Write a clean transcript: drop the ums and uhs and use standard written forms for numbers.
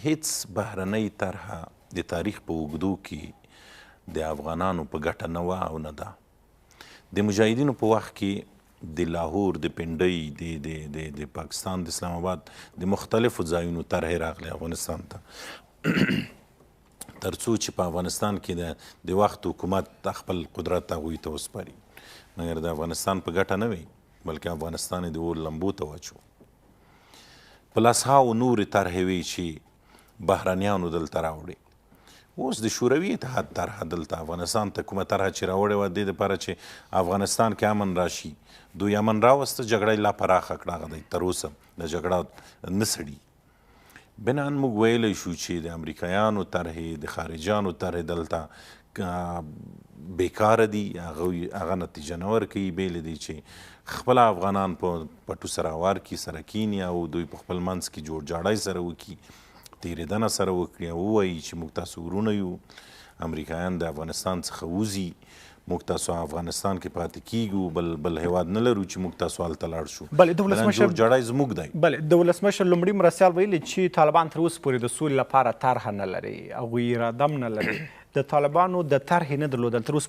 هیڅ بهرنۍ طرحه د تاریخ په اوږدو کې د افغانانو په ګټه نه وه او نه ده. د مجاهدینو په وخت کې د لاهور، د پنډۍ، د پاکستان، د اسلام آباد د مختلفو ځایونو طرحې راغلې افغانستان ته تر څو چې په افغانستان کې د وخت حکومت خپل قدرت هغوی ته وسپاري، مګر د افغانستان په ګټه نه وي، بلکې افغانستان یې د اور لمبو ته واچو. په لسهاو نورې طرحې وي چې بهرنیانو دلته راوړې. اوس د شوروي اتحاد طرحه دلته افغانستان ته کومه طرحه چې راوړې وه دې دپاره چې افغانستان کې امن راشي، دوی امن راوسته، جګړه یې لا پراخه کړه. هغه دی تر اوسه د جګړه نه سړي. بنان موږ ویلی شو چې د امریکایانو طرحې، د خارجیانو طرحې دلته بیکاره دي، هغه نتیجه نه ورکوي، بې له دې چې خپله افغانان په پټو سره هوار کړي، سره کیني او دوی په خپل منځ کې جوړ جاړی سره وکړي، تېرېدنه سره وکړي او ووایي چې موږ تاسو ورونه یو، امریکایان د افغانستان څخه وځي، موږ تاسو افغانستان کې پاتې کیږو، بل هیواد نه لرو چې موږ تاسو هلته لاړ شو. جوړ جاړی زموږ دی. بلې د ولسمشر لومړي مرستیال ویلي چې طالبان تر اوسه پورې د سولې لپاره طرحه نه لري، هغوی اراده هم نه لري. د طالبانو د طرحې نه درلودل تر اوسه